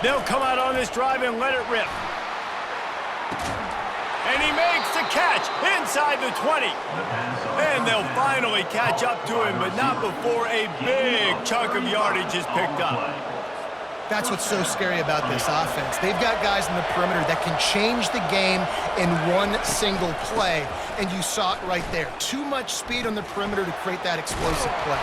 They'll come out on this drive and let it rip. And he makes the catch inside the 20. And they'll finally catch up to him, but not before a big chunk of yardage is picked up. That's what's so scary about this offense. They've got guys in the perimeter that can change the game in one single play, and you saw it right there. Too much speed on the perimeter to create that explosive play.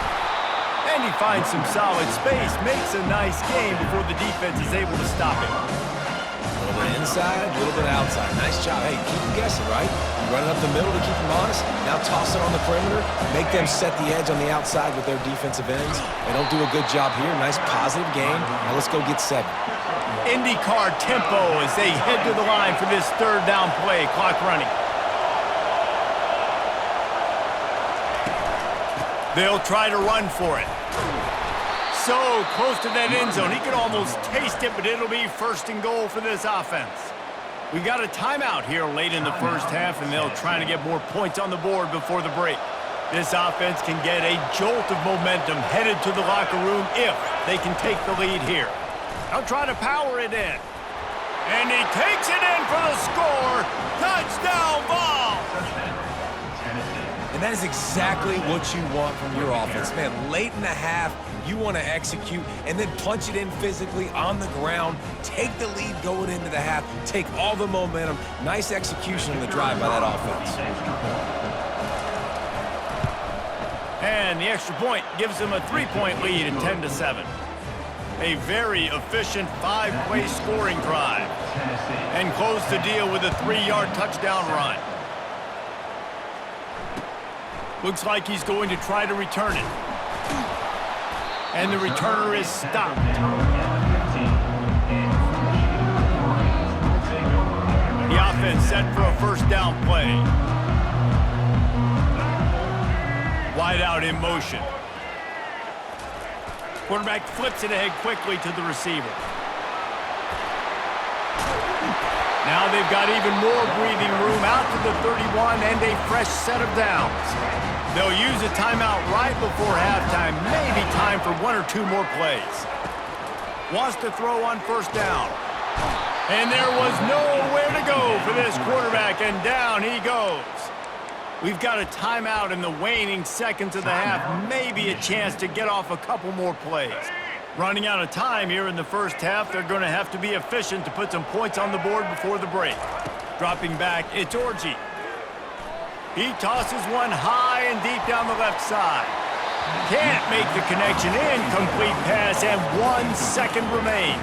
And he finds some solid space, makes a nice game before the defense is able to stop him. A little bit inside, a little bit outside. Nice job. Hey, keep them guessing, right? You run it up the middle to keep them honest. Now toss it on the perimeter. Make them set the edge on the outside with their defensive ends. They don't do a good job here. Nice positive game. Now let's go get 7. IndyCar tempo as they head to the line for this third down play. Clock running. They'll try to run for it. So close to that end zone. He could almost taste it, but it'll be first and goal for this offense. We got a timeout here late in the first half, and they'll try to get more points on the board before the break. This offense can get a jolt of momentum headed to the locker room if they can take the lead here. They'll try to power it in. And he takes it in for the score. Touchdown ball! And that is exactly what you want from your offense. Man, late in the half, you want to execute and then punch it in physically on the ground. Take the lead going into the half. Take all the momentum. Nice execution on the drive by that offense. And the extra point gives them a 3-point lead at 10-7. A very efficient 5-play scoring drive. And close the deal with a 3-yard touchdown run. Looks like he's going to try to return it. And the returner is stopped. The offense set for a first down play. Wide out in motion. Quarterback flips it ahead quickly to the receiver. Now they've got even more breathing room out to the 31 and a fresh set of downs. They'll use a timeout right before halftime. Maybe time for 1 or 2 more plays. Wants to throw on first down. And there was nowhere to go for this quarterback, and down he goes. We've got a timeout in the waning seconds of the half. Maybe a chance to get off a couple more plays. Running out of time here in the first half. They're going to have to be efficient to put some points on the board before the break. Dropping back, it's Orji. He tosses one high and deep down the left side. Can't make the connection. Incomplete pass, and 1 second remains.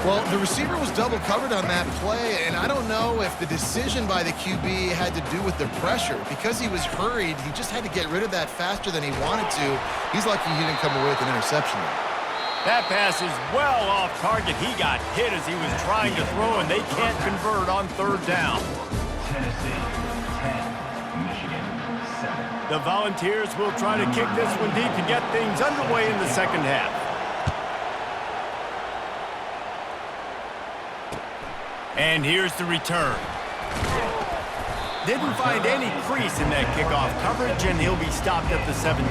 Well, the receiver was double covered on that play, and I don't know if the decision by the QB had to do with the pressure. Because he was hurried, he just had to get rid of that faster than he wanted to. He's lucky he didn't come away with an interception there. That pass is well off target. He got hit as he was trying to throw, and they can't convert on third down. The Volunteers will try to kick this one deep to get things underway in the second half. And here's the return. Didn't find any crease in that kickoff coverage, and he'll be stopped at the 17.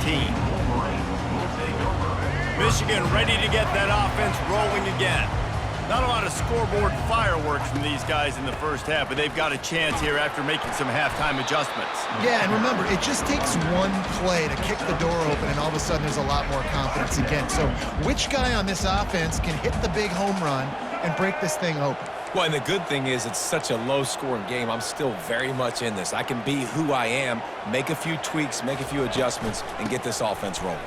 Michigan ready to get that offense rolling again. Not a lot of scoreboard fireworks from these guys in the first half, but they've got a chance here after making some halftime adjustments. Yeah, and remember, it just takes one play to kick the door open, and all of a sudden there's a lot more confidence again. So which guy on this offense can hit the big home run and break this thing open? Well, and the good thing is it's such a low-scoring game. I'm still very much in this. I can be who I am, make a few tweaks, make a few adjustments, and get this offense rolling.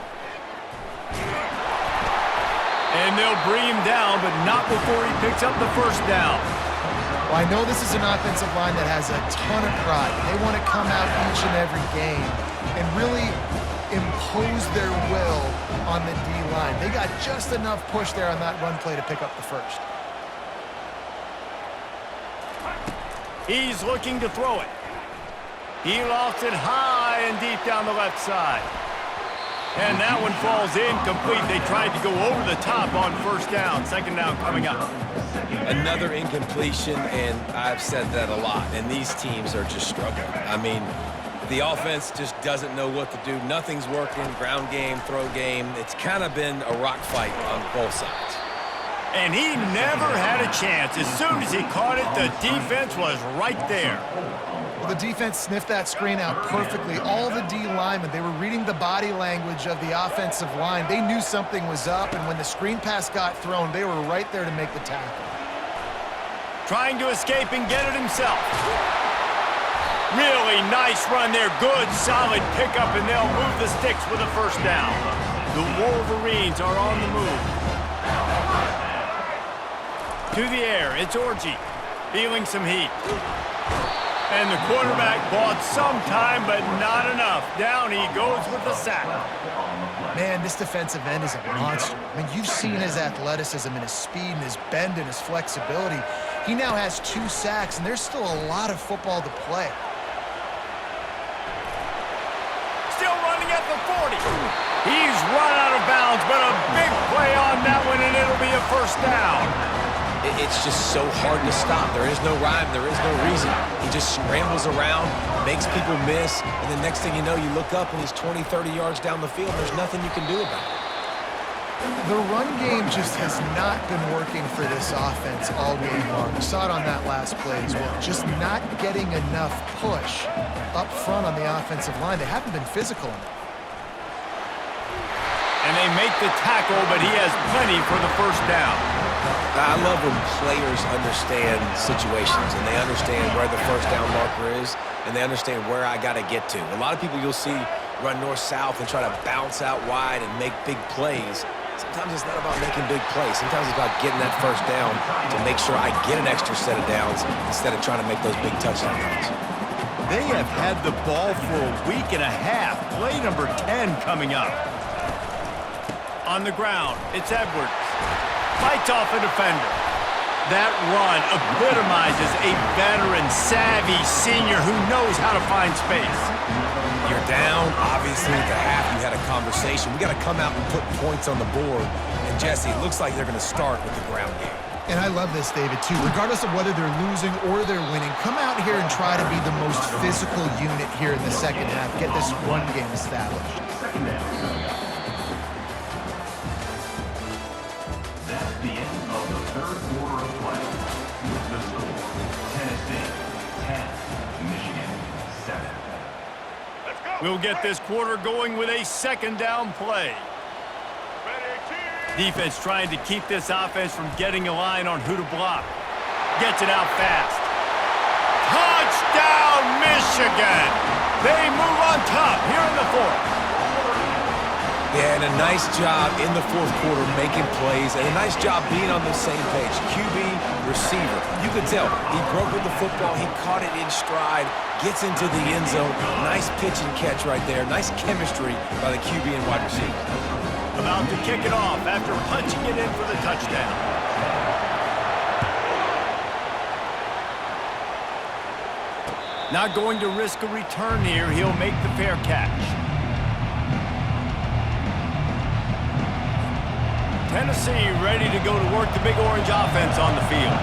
And they'll bring him down, but not before he picks up the first down. Well, I know this is an offensive line that has a ton of pride. They want to come out each and every game and really impose their will on the D-line. They got just enough push there on that run play to pick up the first. He's looking to throw it. He lofts it high and deep down the left side. And that one falls incomplete. They tried to go over the top on first down. Second down coming up. Another incompletion, and I've said that a lot, and these teams are just struggling. I mean, the offense just doesn't know what to do. Nothing's working. Ground game, throw game. It's kind of been a rock fight on both sides. And he never had a chance. As soon as he caught it, the defense was right there. Well, the defense sniffed that screen out perfectly. All the D linemen, they were reading the body language of the offensive line. They knew something was up, and when the screen pass got thrown, they were right there to make the tackle. Trying to escape and get it himself. Really nice run there. Good, solid pickup, and they'll move the sticks with a first down. The Wolverines are on the move. To the air, it's Orji, feeling some heat. And the quarterback bought some time, but not enough. Down he goes with the sack. Man, this defensive end is a monster. I mean, you've seen his athleticism and his speed and his bend and his flexibility. He now has 2 sacks, and there's still a lot of football to play. Still running at the 40. He's run out of bounds, but a big play on that one, and it'll be a first down. It's just so hard to stop. There is no rhyme. There is no reason. He just scrambles around, makes people miss, and the next thing you know, you look up and he's 20, 30 yards down the field. There's nothing you can do about it. The run game just has not been working for this offense all game long. We saw it on that last play as well. Just not getting enough push up front on the offensive line. They haven't been physical enough. And they make the tackle, but he has plenty for the first down. I love when players understand situations and they understand where the first down marker is and they understand where I got to get to. A lot of people you'll see run north-south and try to bounce out wide and make big plays. Sometimes it's not about making big plays. Sometimes it's about getting that first down to make sure I get an extra set of downs instead of trying to make those big touchdown runs. They have had the ball for a week and a half. Play number 10 coming up. On the ground, it's Edwards. Fights off a defender. That run epitomizes a veteran, savvy senior who knows how to find space. You're down. Obviously, at the half, you had a conversation. We got to come out and put points on the board. And, Jesse, it looks like they're going to start with the ground game. And I love this, David, too. Regardless of whether they're losing or they're winning, come out here and try to be the most physical unit here in the second half. Get this run game established. That's the end of the third quarter of play. With the score, Tennessee 10, Michigan 7. We'll get this quarter going with a second down play. Defense trying to keep this offense from getting a line on who to block. Gets it out fast. Touchdown, Michigan! They move on top here in the fourth. Yeah, and a nice job in the fourth quarter making plays, and a nice job being on the same page. QB, receiver. You could tell he broke with the football. He caught it in stride, gets into the end zone. Nice pitch and catch right there. Nice chemistry by the QB and wide receiver. About to kick it off after punching it in for the touchdown. Not going to risk a return here. He'll make the fair catch. Tennessee ready to go to work the Big Orange offense on the field.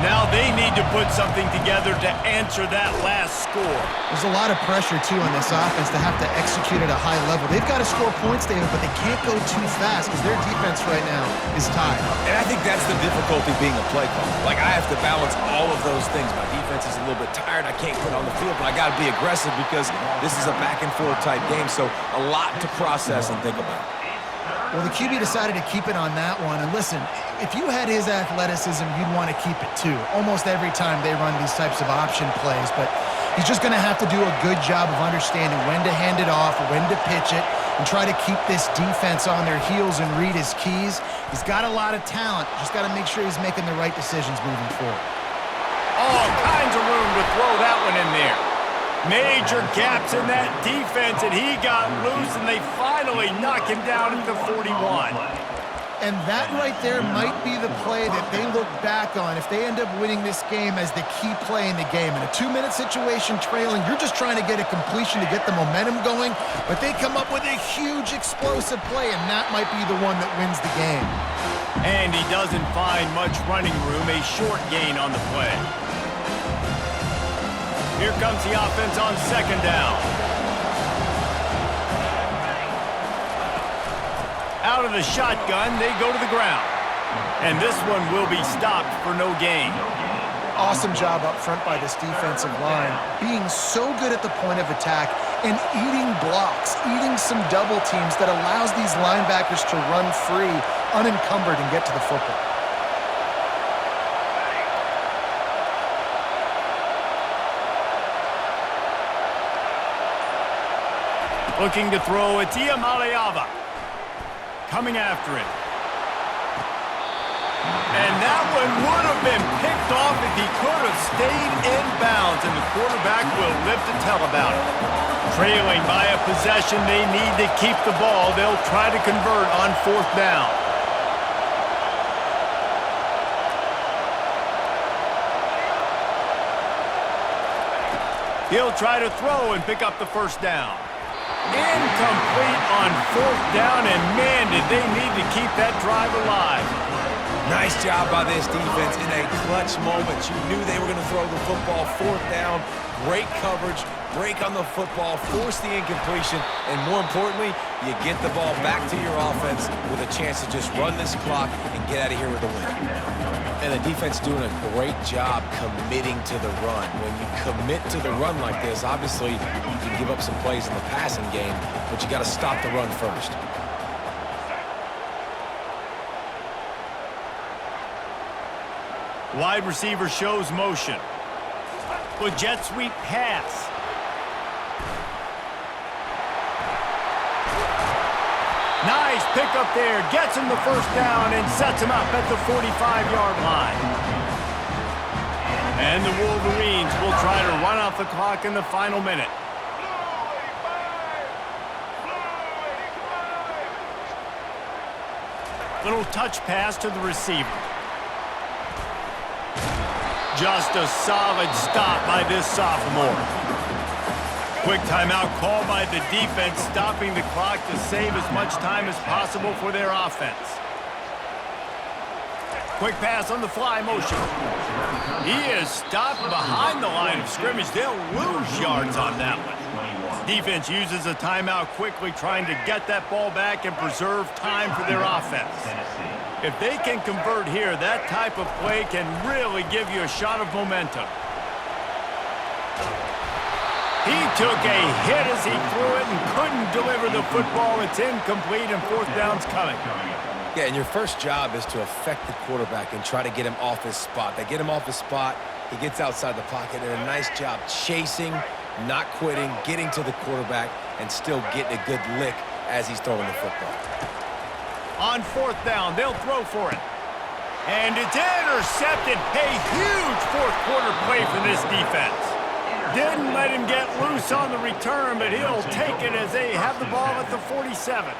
Now they need to put something together to answer that last score. There's a lot of pressure, too, on this offense to have to execute at a high level. They've got to score points, David, but they can't go too fast because their defense right now is tired. And I think that's the difficulty being a play caller. Like, I have to balance all of those things. My defense is a little bit tired. I can't put on the field, but I got to be aggressive because this is a back-and-forth type game, so a lot to process and think about. Well, the QB decided to keep it on that one. And listen, if you had his athleticism, you'd want to keep it too. Almost every time they run these types of option plays. But he's just going to have to do a good job of understanding when to hand it off, when to pitch it, and try to keep this defense on their heels and read his keys. He's got a lot of talent. Just got to make sure he's making the right decisions moving forward. All kinds of room to throw that one in there. Major gaps in that defense, and he got loose, and they finally knock him down at the 41. And that right there might be the play that they look back on if they end up winning this game as the key play in the game. In a 2-minute situation trailing, you're just trying to get a completion to get the momentum going, but they come up with a huge explosive play, and that might be the one that wins the game. And he doesn't find much running room, a short gain on the play. Here comes the offense on second down. Out of the shotgun, they go to the ground. And this one will be stopped for no gain. Awesome job up front by this defensive line, being so good at the point of attack and eating blocks, eating some double teams that allows these linebackers to run free, unencumbered, and get to the football. Looking to throw, it's Iamaleava. Coming after it. And that one would have been picked off if he could have stayed in bounds, and the quarterback will live to tell about it. Trailing by a possession, they need to keep the ball. They'll try to convert on 4th down. He'll try to throw and pick up the 1st down. Incomplete on 4th down, and man, did they need to keep that drive alive. Nice job by this defense in a clutch moment. You knew they were going to throw the football. 4th down, great coverage, break on the football, force the incompletion, and more importantly, you get the ball back to your offense with a chance to just run this clock and get out of here with a win. And the defense doing a great job committing to the run. When you commit to the run like this, obviously you can give up some plays in the passing game, but you got to stop the run first. Wide receiver shows motion. With jet sweep pass. Nice pickup there. Gets him the 1st down and sets him up at the 45-yard line. And the Wolverines will try to run off the clock in the final minute. Little touch pass to the receiver. Just a solid stop by this sophomore. Quick timeout call by the defense, stopping the clock to save as much time as possible for their offense. Quick pass on the fly motion. He is stopped behind the line of scrimmage. They'll lose yards on that one. Defense uses a timeout quickly, trying to get that ball back and preserve time for their offense. If they can convert here, that type of play can really give you a shot of momentum. He took a hit as he threw it and couldn't deliver the football. It's incomplete, and 4th down's coming. Yeah, and your first job is to affect the quarterback and try to get him off his spot. They get him off his spot, he gets outside the pocket, and a nice job chasing, not quitting, getting to the quarterback, and still getting a good lick as he's throwing the football. On 4th down, they'll throw for it. And it's intercepted. A huge 4th quarter play for this defense. Didn't let him get loose on the return, but he'll take it as they have the ball at the 47.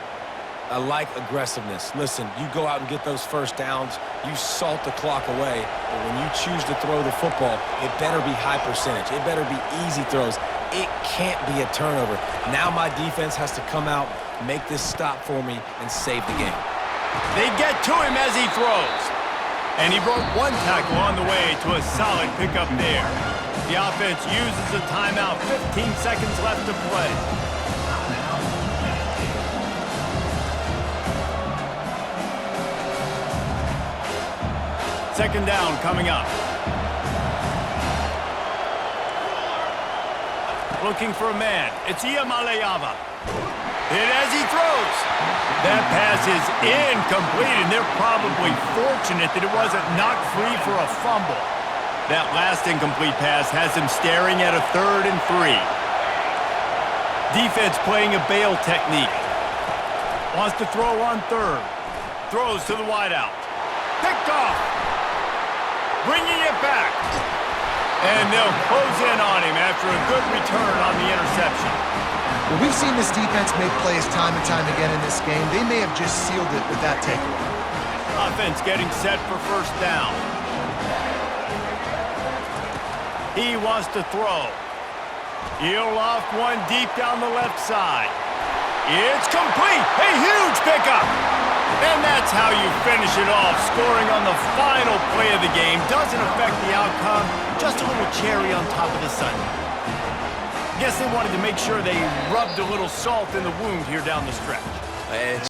I like aggressiveness. Listen, you go out and get those 1st downs, you salt the clock away, but when you choose to throw the football, it better be high percentage. It better be easy throws. It can't be a turnover. Now my defense has to come out, make this stop for me, and save the game. They get to him as he throws. And he broke one tackle on the way to a solid pickup there. The offense uses a timeout. 15 seconds left to play. Second down coming up. Looking for a man. It's Iamaleava. Hit as he throws. That pass is incomplete, and they're probably fortunate that it wasn't knocked free for a fumble. That last incomplete pass has him staring at a 3rd and 3. Defense playing a bail technique. Wants to throw on 3rd. Throws to the wideout. Picked off. Bringing it back. And they'll close in on him after a good return on the interception. Well, we've seen this defense make plays time and time again in this game. They may have just sealed it with that takeaway. Offense getting set for 1st down. He wants to throw. He'll loft one deep down the left side. It's complete. A huge pickup. And that's how you finish it off. Scoring on the final play of the game doesn't affect the outcome. Just a little cherry on top of the sundae. Guess they wanted to make sure they rubbed a little salt in the wound here down the stretch.